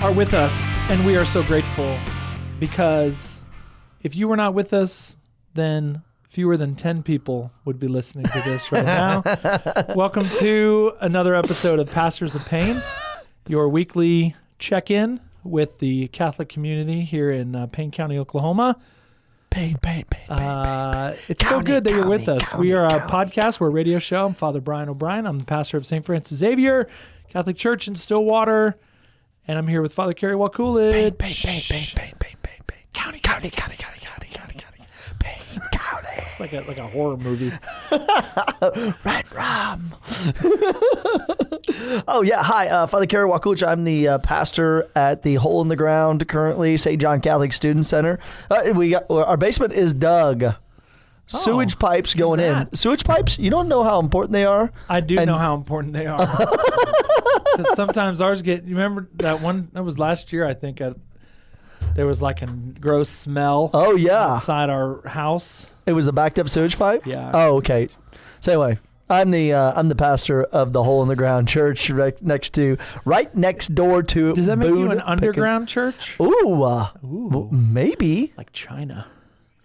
are with us, and we are so grateful because if you were not with us, then fewer than 10 people would be listening to this right now. Welcome to another episode of Pastors of Pain, your weekly check-in with the Catholic community here in Payne County, Oklahoma. Pain. It's so good that you're with us. We are a podcast. We're a radio show. I'm Father Brian O'Brien. I'm the pastor of St. Francis Xavier Catholic Church in Stillwater. And I'm here with Father Kerry Coolidge. Pain. County. Pain County. Like a horror movie. Red Rum. Oh, yeah. Hi, Father Kerry Coolidge. I'm the pastor at the Hole in the Ground, currently, St. John Catholic Student Center. Our basement is dug. Sewage pipes going in. Sewage pipes, you don't know how important they are? I do know how important they are. Because sometimes ours you remember that one, that was last year, I think, there was like a gross smell. Oh, yeah. Outside our house. It was a backed up sewage pipe? Yeah. Oh, okay. So anyway, I'm the pastor of the Hole in the Ground Church right next door to. Does that make Boone you an underground church? Ooh. Maybe. Like China.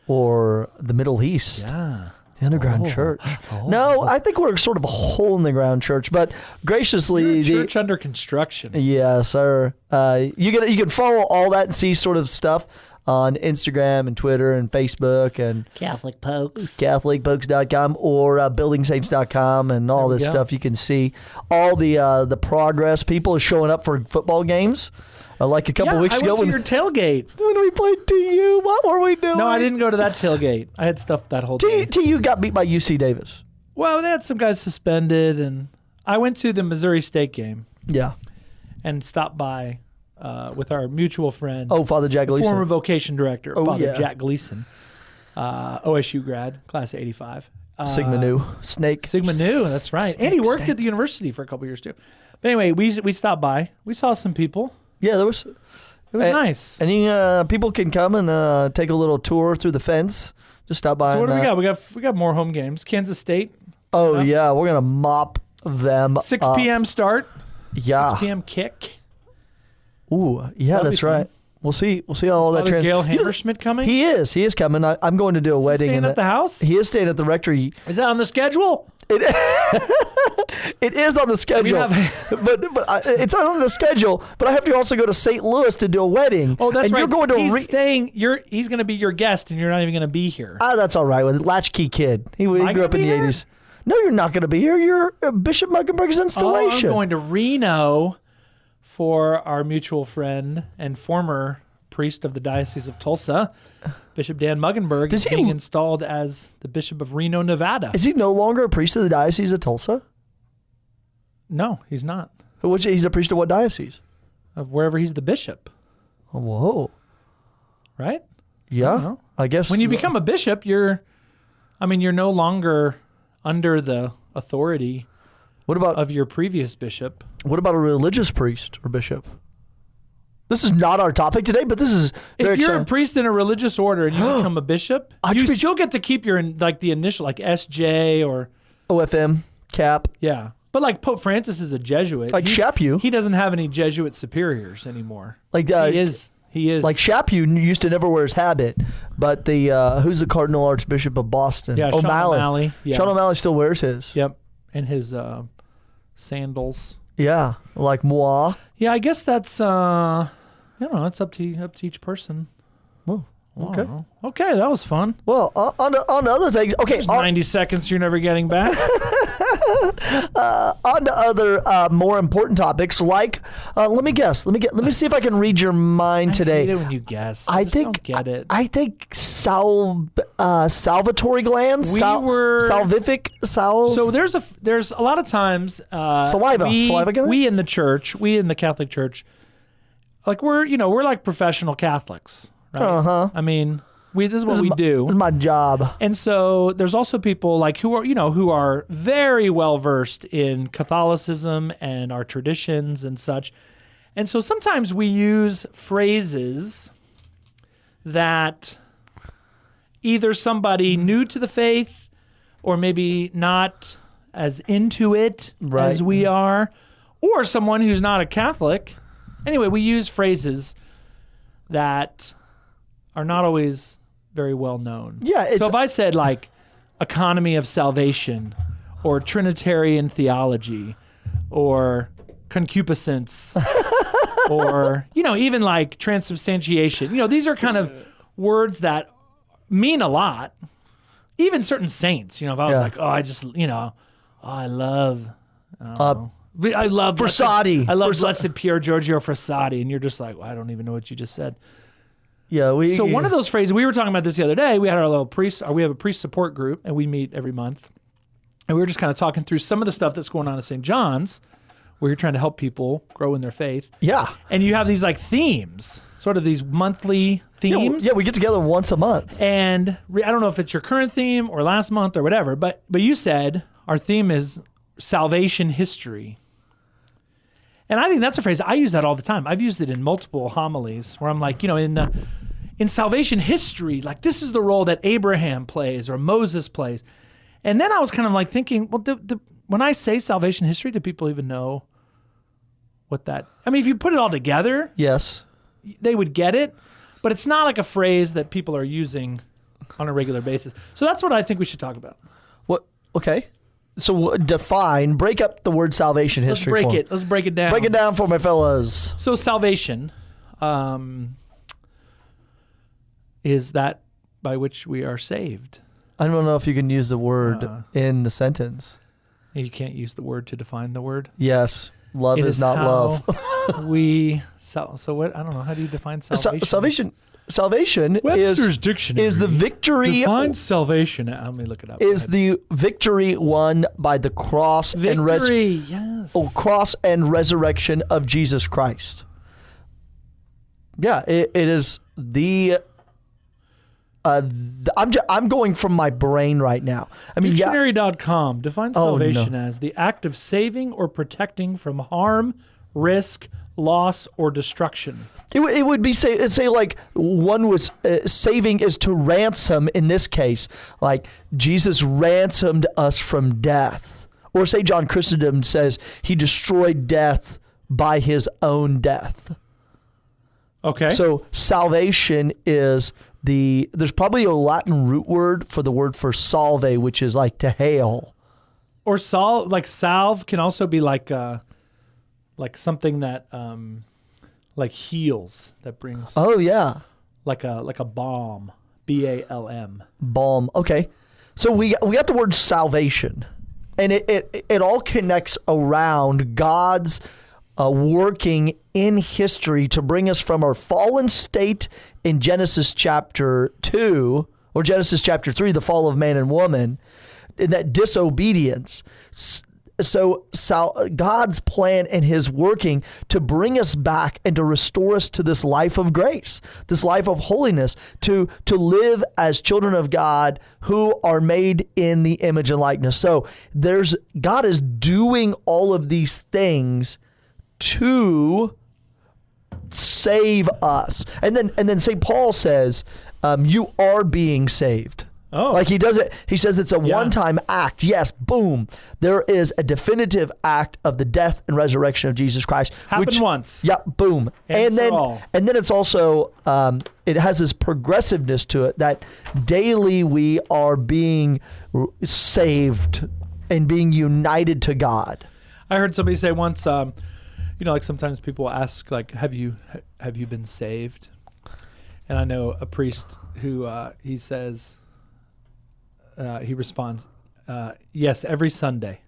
Or the Middle East. Yeah. The underground church. No, I think we're sort of a hole in the ground church, but graciously, You're a church under construction. Yeah, sir. You can follow all that and see sort of stuff on Instagram and Twitter and Facebook and Catholic Pokes. CatholicPokes.com or BuildingSaints.com and all this stuff. You can see all the progress. People are showing up for football games. Like a couple weeks ago. I went to your tailgate. When we played TU, what were we doing? No, I didn't go to that tailgate. I had stuff that whole day. TU got beat by UC Davis. Well, they had some guys suspended, and I went to the Missouri State game. Yeah. And stopped by with our mutual friend. Oh, Father Jack Gleason. Former vocation director, Father Jack Gleason. OSU grad, class of 85. Sigma Nu. Snake. Sigma Nu, that's right. And he worked at the university for a couple years, too. But anyway, we stopped by. We saw some people. Yeah, it was nice. And people can come and take a little tour through the fence. Just stop by. So what do we got? We got more home games. Kansas State. Oh yeah, we're gonna mop them. 6 p.m. start. Yeah. 6 p.m. kick. Ooh, yeah, that's right. We'll see how all that translates. Gail Hammerschmidt coming? He is coming. I'm going to do a wedding. Staying at the house? He is staying at the rectory. Is that on the schedule? It is on the schedule, but it's not on the schedule. But I have to also go to St. Louis to do a wedding. Oh, that's and right. You're going to He's going to be your guest, and you're not even going to be here. That's all right. With Latchkey Kid, he grew up in the '80s. No, you're not going to be here. You're Bishop Muggenberg's installation. I'm going to Reno for our mutual friend and former priest of the Diocese of Tulsa, Bishop Dan Muggenberg, is being installed as the Bishop of Reno, Nevada. Is he no longer a priest of the Diocese of Tulsa? No, he's not. He's a priest of what diocese? Of wherever he's the bishop. Oh, whoa. Right? Yeah, I guess. When you become a bishop, you're no longer under the authority of your previous bishop. What about a religious priest or bishop? This is not our topic today, but this is very If you're exciting. a priest in a religious order and you become a bishop, you still get to keep your the initial, like SJ or OFM, Cap. Yeah. But like Pope Francis is a Jesuit. Like Chaput. He doesn't have any Jesuit superiors anymore. Like he is. Like Chaput used to never wear his habit, but who's the Cardinal Archbishop of Boston? Yeah, O'Malley. Yeah. Sean O'Malley still wears his. Yep. And his sandals. Yeah, like moi. Yeah, I guess that's it's up to each person. Well, okay. Okay, that was fun. Well, on to other things. Okay, there's 90 seconds you're never getting back. On to other more important topics, like let me guess. Let me see if I can read your mind today. I hate it when you guess. I don't get it. I think salivatory glands. Salvific. So there's a lot of times saliva glands? We in the church, we in the Catholic Church, like we're like professional Catholics, right? Uh-huh. I mean, this is what we do. This is my job. And so there's also people like who are very well versed in Catholicism and our traditions and such. And so sometimes we use phrases that either somebody new to the faith or maybe not as into it as we are, or someone who's not a Catholic Anyway, we use phrases that are not always very well known. Yeah. So if I said like economy of salvation or Trinitarian theology or concupiscence or, even like transubstantiation, these are kind of words that mean a lot. Even certain saints, if I was like, I love Frassati. I love Blessed Pier Giorgio Frassati, and you're just like, well, I don't even know what you just said. Yeah, So one of those phrases, we were talking about this the other day. We had our little we have a priest support group, and we meet every month. And we were just kind of talking through some of the stuff that's going on at St. John's, where you're trying to help people grow in their faith. Yeah. And you have these like themes, sort of these monthly themes. Yeah, we get together once a month. And I don't know if it's your current theme or last month or whatever, but you said our theme is salvation history. And I think that's a phrase, I use that all the time. I've used it in multiple homilies where I'm like, in salvation history, like this is the role that Abraham plays or Moses plays. And then I was kind of like thinking, well, when I say salvation history, do people even know what that, if you put it all together, yes, they would get it, but it's not like a phrase that people are using on a regular basis. So that's what I think we should talk about. What? Okay. So break up the word salvation history. Let's break it down. Break it down for my fellas. So salvation is that by which we are saved. I don't know if you can use the word in the sentence. You can't use the word to define the word. Yes. Love is not love. So what? I don't know. How do you define salvation? Salvation Webster's Dictionary is the victory. Defines salvation. Let me look it up. Is the victory won by the cross cross and resurrection of Jesus Christ? Yeah, it is the. I'm going from my brain right now. Dictionary.com defines salvation as the act of saving or protecting from harm, risk, loss, or destruction. It would be say like one was saving is to ransom in this case, like Jesus ransomed us from death, or say John Chrysostom says he destroyed death by his own death. Okay. So salvation is there's probably a Latin root word for the word for salve, which is like to hail. Or salve can also be like something that like heals, that brings. Oh yeah. Like a balm, BALM. Balm. Okay. So we got the word salvation, and it all connects around God's working in history to bring us from our fallen state in Genesis chapter 2 or Genesis chapter 3, the fall of man and woman, in that disobedience. So God's plan and his working to bring us back and to restore us to this life of grace, this life of holiness, to live as children of God who are made in the image and likeness. So God is doing all of these things to save us. And then St. Paul says, you are being saved. Oh. Like he does it, he says it's a one-time act. Yes, boom. There is a definitive act of the death and resurrection of Jesus Christ. Happened once. Yeah, boom. And then it's also, it has this progressiveness to it that daily we are being saved and being united to God. I heard somebody say once, like sometimes people ask, like, have you been saved? And I know a priest who he says, he responds, yes, every Sunday.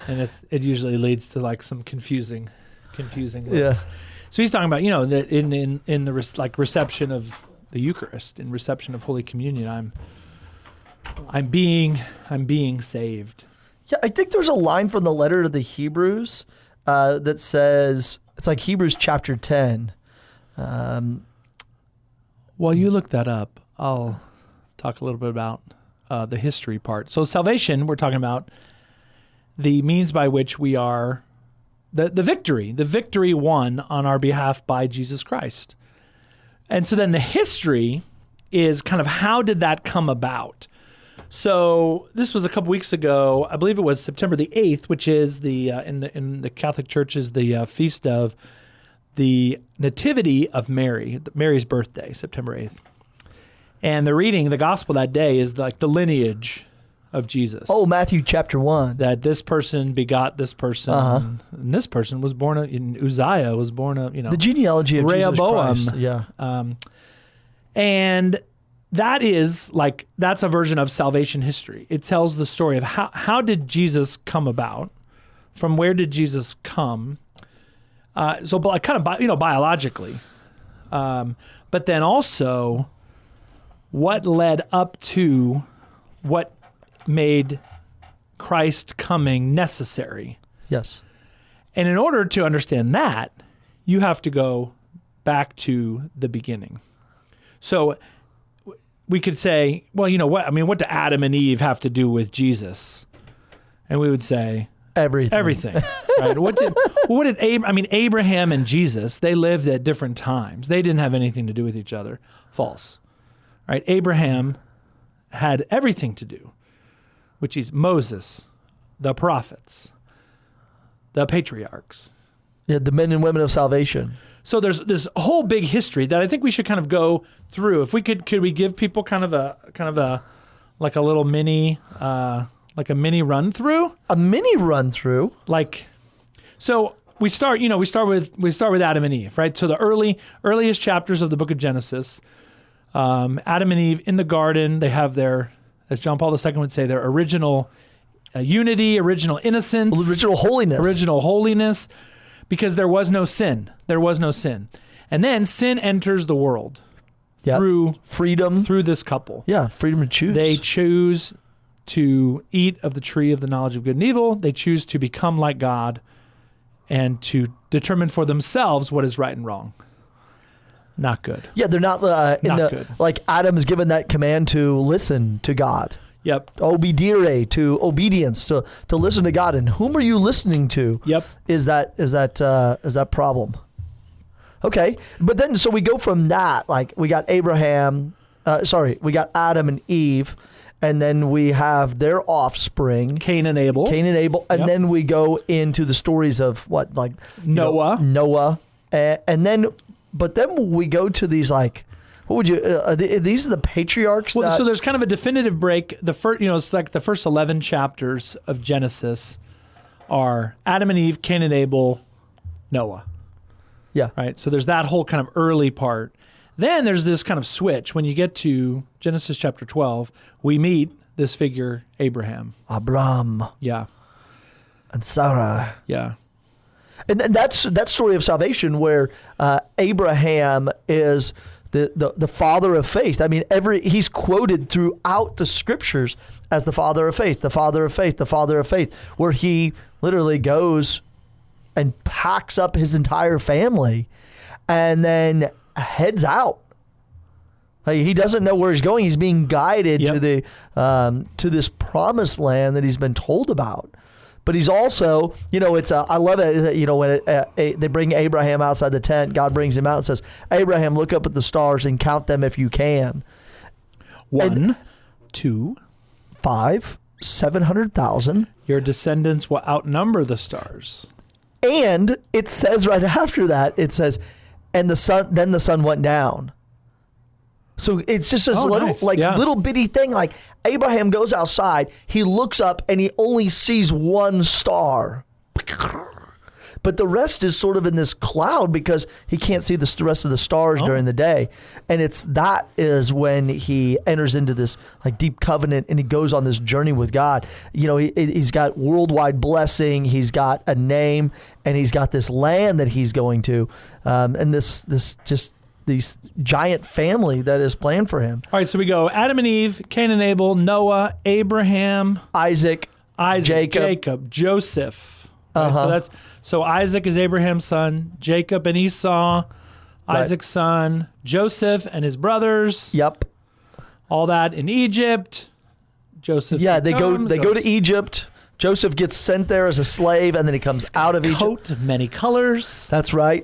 And it usually leads to like some confusing looks. Yeah. So he's talking about, that in the reception of the Eucharist, in reception of Holy Communion, I'm being saved. Yeah, I think there's a line from the letter to the Hebrews that says, it's like Hebrews chapter 10. While you look that up, I'll talk a little bit about the history part. So salvation, we're talking about the means by which we are, the victory won on our behalf by Jesus Christ. And so then the history is kind of how did that come about? So this was a couple weeks ago. I believe it was September the 8th, which is the in the Catholic Church is the feast of the Nativity of Mary, Mary's birthday, September 8th. And the gospel that day is like the lineage of Jesus. Oh, Matthew chapter 1. That this person begot this person, and this person was born in Uzziah was born the genealogy of Rehoboam. Jesus Christ. Yeah. And that's a version of salvation history. It tells the story of how did Jesus come about, from where did Jesus come, so kind of biologically, but then also what led up to what made Christ coming necessary. Yes. And in order to understand that, you have to go back to the beginning. So we could say, well, you know what? I mean, what do Adam and Eve have to do with Jesus? And we would say everything. Right? Abraham and Jesus, they lived at different times. They didn't have anything to do with each other. False. Right? Abraham had everything to do, which is Moses, the prophets, the patriarchs. Yeah, the men and women of salvation. So there's this whole big history that I think we should kind of go through. If we could we give people kind of a like a little mini like a mini run through? A mini run through? So we start with Adam and Eve, right? So the earliest chapters of the book of Genesis, Adam and Eve in the garden, they have their, as John Paul II would say, their original unity, original innocence, original holiness, because there was no sin. And then sin enters the world through freedom, through this couple. Yeah, freedom to choose. They choose to eat of the tree of the knowledge of good and evil. They choose to become like God and to determine for themselves what is right and wrong. Not good. Yeah, they're not good. Like Adam is given that command to listen to God. Yep. Obedire, to obedience, to listen to God. And whom are you listening to? Yep. Is that problem? Okay, but then so we go from that. Like we got we got Adam and Eve, and then we have their offspring, Cain and Abel, and then we go into the stories of what, like Noah, and then we go to these like. What would you? These are the patriarchs. Well, so there's kind of a definitive break. The first, it's like the first 11 chapters of Genesis are Adam and Eve, Cain and Abel, Noah. Yeah. Right. So there's that whole kind of early part. Then there's this kind of switch. When you get to Genesis chapter 12, we meet this figure, Abraham. Abram. Yeah. And Sarah. Yeah. And that's that story of salvation where Abraham is the father of faith. I mean, he's quoted throughout the scriptures as the father of faith, the father of faith, the father of faith, where he literally goes and packs up his entire family and then heads out. Like, he doesn't know where he's going. He's being guided to this promised land that he's been told about. But he's also, I love it, when they bring Abraham outside the tent, God brings him out and says, Abraham, look up at the stars and count them if you can. 1, 2, 5, 700,000. Your descendants will outnumber the stars. And it says right after that, it says, and the sun went down. So it's just this little bitty thing. Like Abraham goes outside, he looks up and he only sees one star. But the rest is sort of in this cloud because he can't see the rest of the stars during the day. And that is when he enters into this like deep covenant and he goes on this journey with God. He's got worldwide blessing, he's got a name, and he's got this land that he's going to. And this giant family that is planned for him. All right, so we go Adam and Eve, Cain and Abel, Noah, Abraham, Isaac, Jacob, Joseph. Right, so Isaac is Abraham's son, Jacob and Esau, Isaac's son, Joseph and his brothers. Yep. All that in Egypt. Joseph. Yeah, they go to Egypt. Joseph gets sent there as a slave, and then he comes out of Egypt. Coat of many colors. That's right.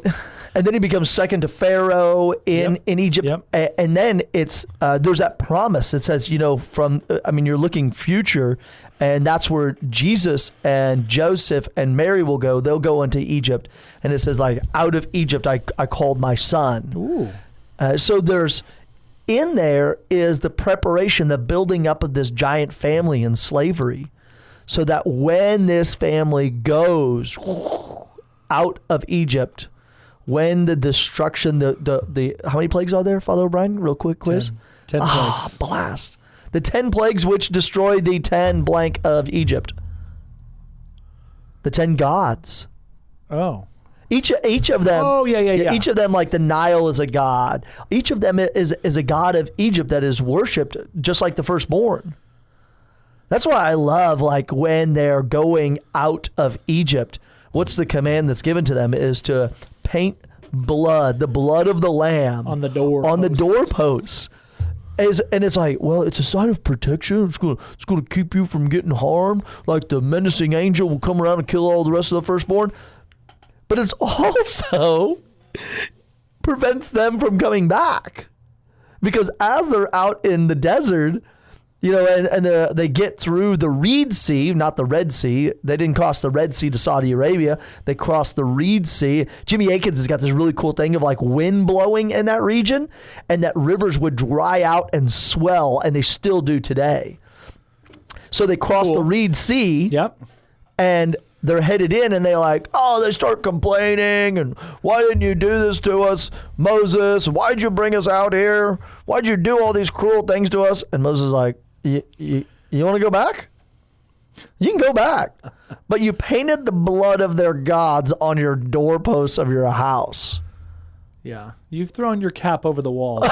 And then he becomes second to Pharaoh in Egypt. Yep. And then it's there's that promise that says, you're looking future, and that's where Jesus and Joseph and Mary will go. They'll go into Egypt. And it says, like, out of Egypt I called my son. Ooh. So in there is the preparation, the building up of this giant family in slavery, so that when this family goes out of Egypt, when the destruction, the how many plagues are there, Father O'Brien? Real quick quiz. 10 plagues. Blast. The 10 plagues which destroy the 10 blank of Egypt. The 10 gods. Oh. Each of them. Oh, yeah. Each of them, like the Nile is a god. Each of them is a god of Egypt that is worshipped just like the firstborn. That's why I love, like, when they're going out of Egypt, what's the command that's given to them is to paint blood, the blood of the lamb on the doorposts. And it's like, well, it's a sign of protection. It's going to keep you from getting harmed. Like the menacing angel will come around and kill all the rest of the firstborn. But it's also prevents them from coming back, because as they're out in the desert, and they get through the Reed Sea, not the Red Sea. They didn't cross the Red Sea to Saudi Arabia. They crossed the Reed Sea. Jimmy Akins has got this really cool thing of like wind blowing in that region, and that rivers would dry out and swell, and they still do today. So they crossed the Reed Sea. Yep. And they're headed in, and they're like, they start complaining, and why didn't you do this to us, Moses? Why'd you bring us out here? Why'd you do all these cruel things to us? And Moses is like, you want to go back? You can go back. But you painted the blood of their gods on your doorposts of your house. Yeah. You've thrown your cap over the wall.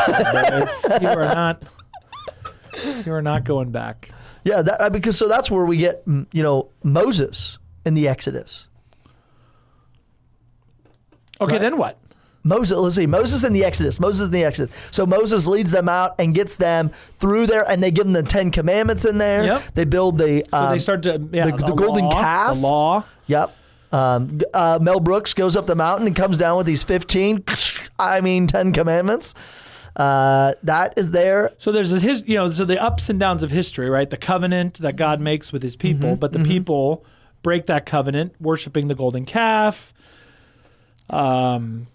You are not going back. Yeah, because that's where we get, Moses in the Exodus. Okay, right? Then what? Moses in the Exodus. So Moses leads them out and gets them through there, and they give them the 10 Commandments in there. Yep. They build the they start to the golden calf. The law. Yep. Mel Brooks goes up the mountain and comes down with these 10 Commandments. That is there. So there's this, so the ups and downs of history, right? The covenant that God makes with his people, but the people break that covenant, worshiping the golden calf. And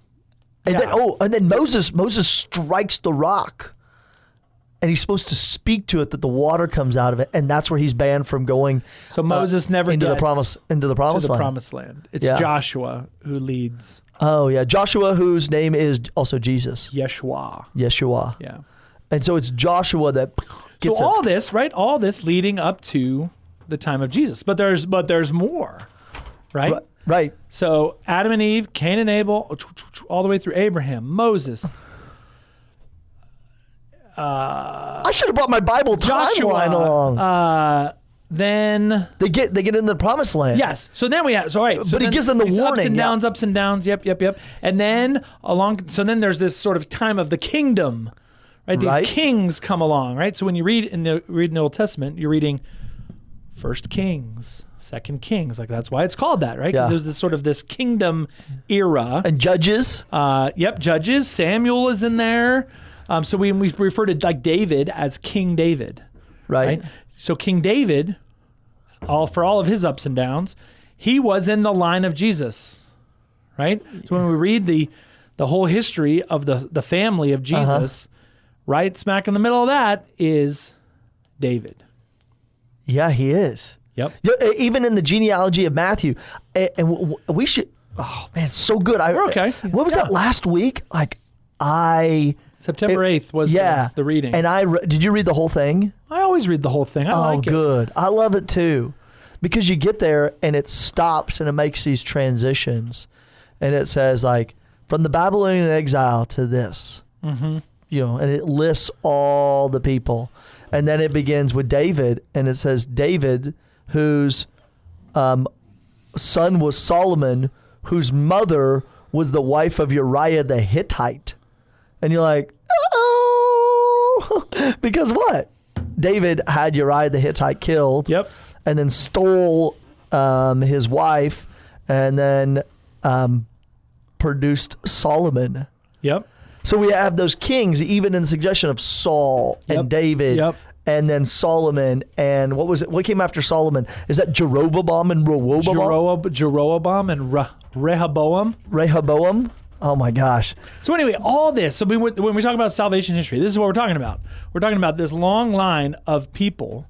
then Moses strikes the rock, and he's supposed to speak to it that the water comes out of it, and that's where he's banned from going. So Moses never into gets the promised land. It's Joshua who leads. Oh yeah, Joshua, whose name is also Jesus. Yeshua. Yeah. And so it's Joshua that gets all this, right? All this leading up to the time of Jesus, but there's more, right? Right. So Adam and Eve, Cain and Abel, all the way through Abraham, Moses. I should have brought my Bible timeline along. Then they get into the promised land. Yes. So then we have. So all right. So but he gives them the warning. Ups and downs. Yep. And then there's this sort of time of the kingdom, right? These kings come along, right? So when you read in the Old Testament, you're reading First Kings, Second Kings, like that's why it's called that, right? Because there's this sort of this kingdom era. And Judges. Judges. Samuel is in there. So we refer to like David as King David, right? So King David, for all of his ups and downs, he was in the line of Jesus, right? So when we read the whole history of the family of Jesus, right smack in the middle of that is David. Yeah, he is. Yep. Even in the genealogy of Matthew, and we should. Oh man, it's so good. We're okay. What was that last week? September 8th was the reading. And did you read the whole thing? I always read the whole thing. I like it. Oh, good. I love it too, because you get there and it stops and it makes these transitions, and it says like from the Babylonian exile to this. And it lists all the people. And then it begins with David, and it says David, whose son was Solomon, whose mother was the wife of Uriah the Hittite. And you're like, oh, because what? David had Uriah the Hittite killed. Yep. And then stole his wife, and then produced Solomon. Yep. So we have those kings, even in the suggestion of Saul and David, and then Solomon, and what was it? What came after Solomon? Is that Jeroboam and Rehoboam? Jeroboam and Rehoboam. Rehoboam. Oh my gosh. So anyway, all this. So when we talk about salvation history, this is what we're talking about. We're talking about this long line of people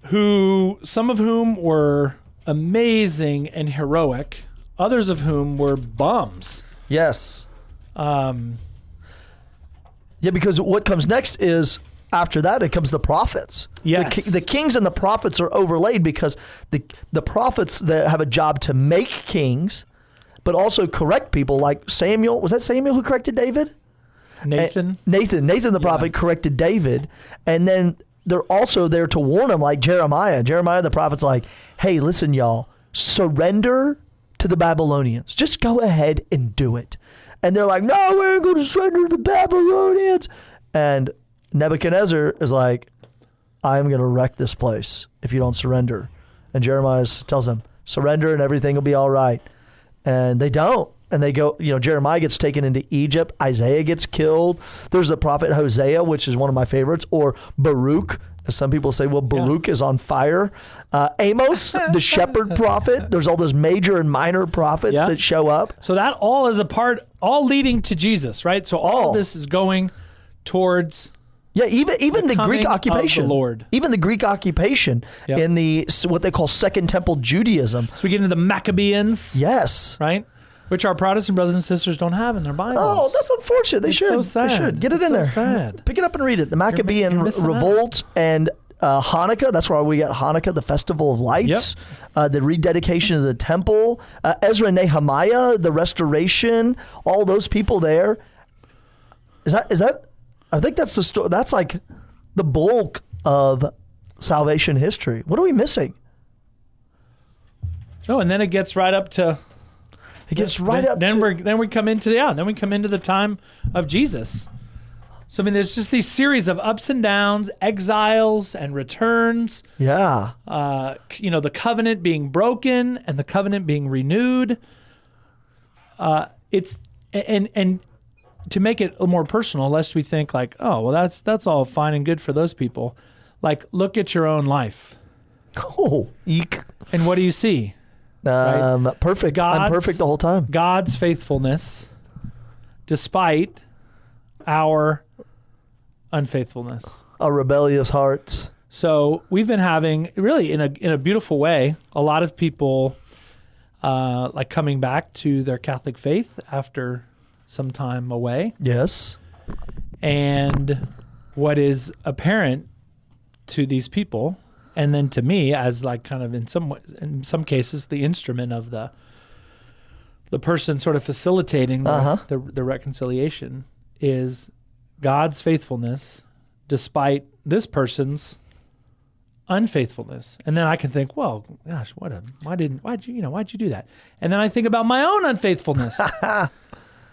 who, some of whom were amazing and heroic, others of whom were bums. Yes. Yeah, because what comes next is, after that, it comes the prophets. Yes. The kings and the prophets are overlaid because the prophets that have a job to make kings, but also correct people, like Samuel. Was that Samuel who corrected David? Nathan the prophet corrected David. And then they're also there to warn him, like Jeremiah. Jeremiah the prophet's like, hey, listen, y'all, surrender to the Babylonians. Just go ahead and do it. And they're like, no, we ain't going to surrender to the Babylonians. And Nebuchadnezzar is like, I'm going to wreck this place if you don't surrender. And Jeremiah tells them, surrender and everything will be all right. And they don't. And they go, Jeremiah gets taken into Egypt. Isaiah gets killed. There's the prophet Hosea, which is one of my favorites, or Baruch, as some people say. Well, Baruch is on fire. Amos, the shepherd prophet. There's all those major and minor prophets that show up. So that all is all leading to Jesus, right? So all this is going towards... Yeah, even the Greek occupation, Lord. Even the Greek occupation in the what they call Second Temple Judaism. So we get into the Maccabeans, yes, right, which our Protestant brothers and sisters don't have in their Bibles. Oh, that's unfortunate. They should. So sad. They should get it in there. Sad. Pick it up and read it. The Maccabean revolt and Hanukkah. That's why we got Hanukkah, the Festival of Lights. The rededication of the temple. Ezra, Nehemiah, the restoration. All those people there. Is that? I think that's the story. That's like the bulk of salvation history. What are we missing? Oh, and then it gets right up to. It gets right up. Then we come into the time of Jesus. So I mean, there's just these series of ups and downs, exiles and returns. Yeah. The covenant being broken and the covenant being renewed. It's and. To make it a little more personal, lest we think like, oh, well, that's all fine and good for those people. Like, look at your own life. Oh, eek. And what do you see? Right? Perfect. I'm perfect the whole time. God's faithfulness, despite our unfaithfulness. Our rebellious hearts. So we've been having, really in a beautiful way, a lot of people like coming back to their Catholic faith after some time away. Yes. And what is apparent to these people, and then to me as like kind of in some cases the instrument of the person sort of facilitating the reconciliation, is God's faithfulness despite this person's unfaithfulness. And then I can think, well, gosh, why'd you do that? And then I think about my own unfaithfulness.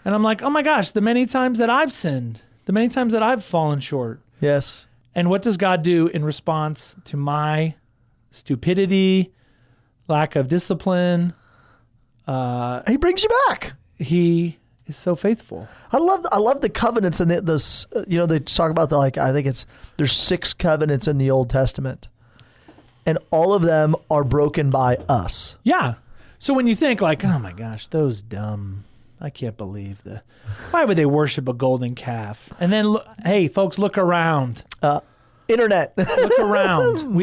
And I'm like, oh my gosh, the many times that I've sinned, the many times that I've fallen short. Yes. And what does God do in response to my stupidity, lack of discipline? He brings you back. He is so faithful. I love the covenants, and they talk about there's 6 covenants in the Old Testament, and all of them are broken by us. Yeah. So when you think like, oh my gosh, those dumb. I can't believe why would they worship a golden calf? And then, hey, folks, look around. Internet. Look around.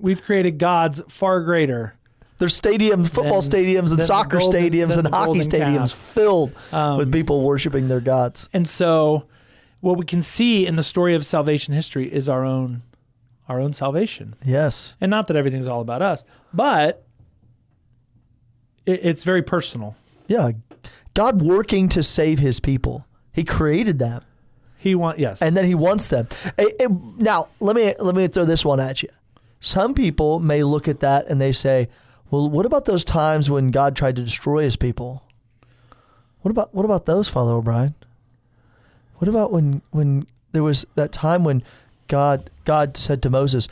We've created gods far greater. There's stadiums, football stadiums, and soccer stadiums, and hockey stadiums filled with people worshiping their gods. And so, what we can see in the story of salvation history is our own salvation. Yes. And not that everything's all about us, but it's very personal. Yeah, God working to save his people. He created them. Yes. And then he wants them. Now, let me throw this one at you. Some people may look at that and they say, well, what about those times when God tried to destroy his people? What about those, Father O'Brien? What about when there was that time when God said to Moses,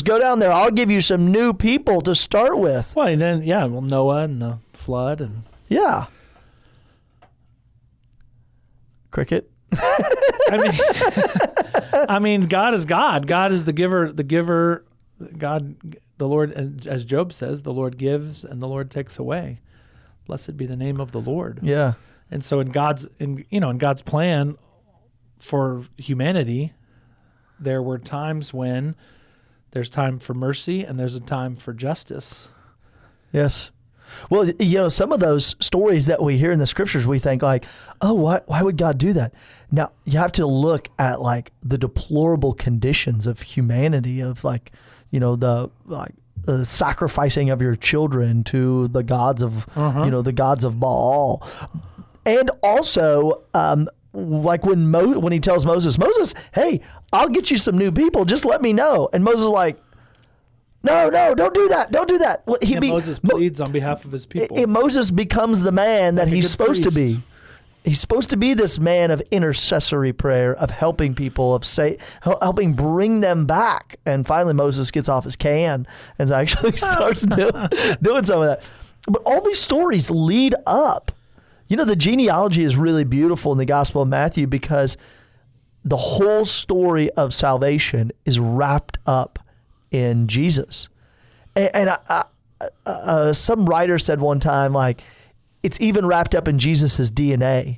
go down there, I'll give you some new people to start with. Well, and then, Noah and the flood and... Yeah. Cricket. I mean, God is God. God is the giver. The giver. God, the Lord, as Job says, the Lord gives and the Lord takes away. Blessed be the name of the Lord. Yeah. And so in God's plan for humanity, there were times when there's time for mercy and there's a time for justice. Yes. Well, some of those stories that we hear in the scriptures, we think like, oh, why would God do that? Now, you have to look at like the deplorable conditions of humanity, of like, the sacrificing of your children to the gods of, the gods of Baal. And also, like when he tells Moses, hey, I'll get you some new people. Just let me know. And Moses is like, no, don't do that. Don't do that. Well, Moses pleads on behalf of his people. Moses becomes the man that he's supposed to be. priest. He's supposed to be this man of intercessory prayer, of helping people, helping bring them back. And finally, Moses gets off his can and actually starts doing some of that. But all these stories lead up. The genealogy is really beautiful in the Gospel of Matthew because the whole story of salvation is wrapped up in Jesus. And some writer said one time, like, it's even wrapped up in Jesus's DNA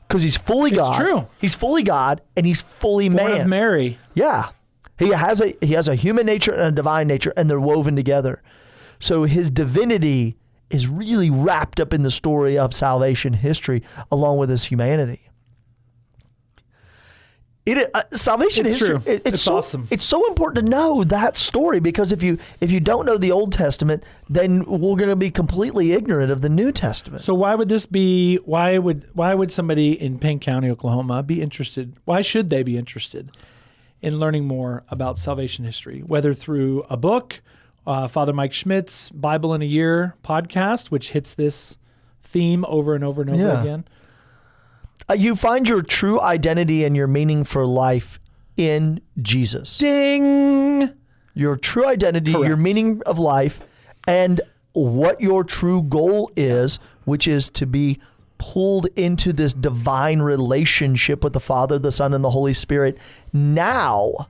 because he's fully God. It's true. He's fully God and he's fully Born man. of Mary. Yeah. He has a human nature and a divine nature, and they're woven together. So his divinity is really wrapped up in the story of salvation history along with his humanity. Salvation It's history. true. It's so awesome. It's so important to know that story because if you don't know the Old Testament, then we're going to be completely ignorant of the New Testament. So why would this be? Why would somebody in Payne County, Oklahoma, be interested? Why should they be interested in learning more about salvation history? Whether through a book, Father Mike Schmidt's Bible in a Year podcast, which hits this theme over and over and over again. You find your true identity and your meaning for life in Jesus. Ding! Your true identity, Correct. your meaning of life, and what your true goal is, which is to be pulled into this divine relationship with the Father, the Son, and the Holy Spirit now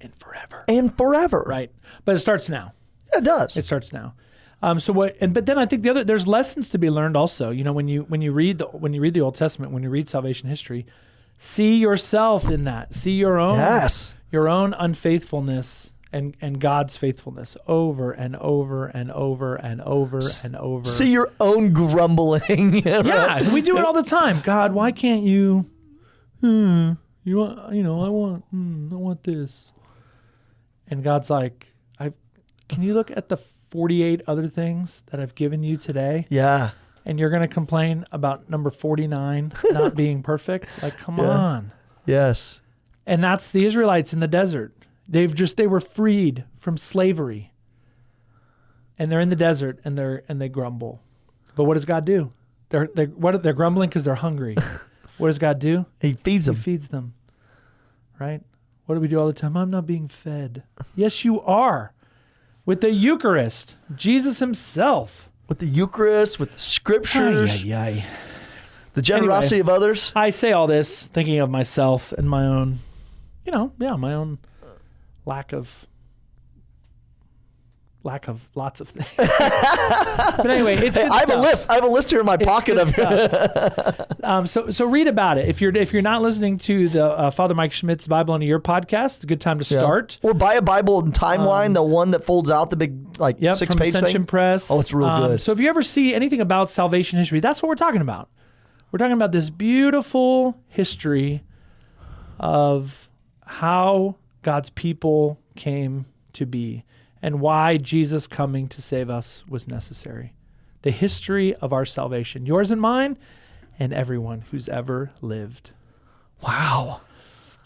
And forever. and forever. Right. But it starts now. It does. It starts now. But then I think there's lessons to be learned also. When you read the Old Testament, when you read salvation history, see yourself in that. See your own unfaithfulness and God's faithfulness over and over and over and over and over. See your own grumbling. Yeah, we do it all the time. God, why can't you? I want this. And God's like, can you look at the 48 other things that I've given you today? Yeah. And you're going to complain about number 49 not being perfect? Like, come on. Yes. And that's the Israelites in the desert. They were freed from slavery. And they're in the desert and they grumble. But what does God do? They're grumbling because they're hungry. What does God do? He feeds them. He feeds them. Right? What do we do all the time? I'm not being fed. Yes, you are. With the Eucharist, Jesus himself. With the Eucharist, with the scriptures, the generosity of others. I say all this thinking of myself and my own, my own lack of lots of things. But anyway, it's good I have stuff. a list. I have a list here in my pocket of stuff. So read about it. If you're not listening to the Father Mike Schmidt's Bible in a Year podcast, it's a good time to start. Or buy a Bible in Timeline, the one that folds out, the big 6-page from Ascension thing. Press. Oh, it's real good. So if you ever see anything about salvation history, that's what we're talking about. We're talking about this beautiful history of how God's people came to be and why Jesus coming to save us was necessary. The history of our salvation, yours and mine, and everyone who's ever lived. Wow.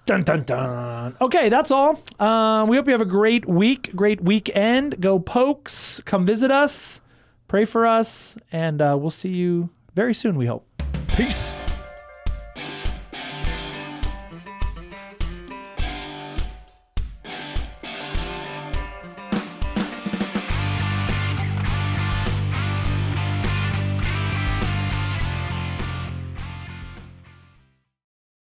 Dun, dun, dun. Okay, that's all. We hope you have a great week, great weekend. Go Pokes. Come visit us. Pray for us. And we'll see you very soon, we hope. Peace.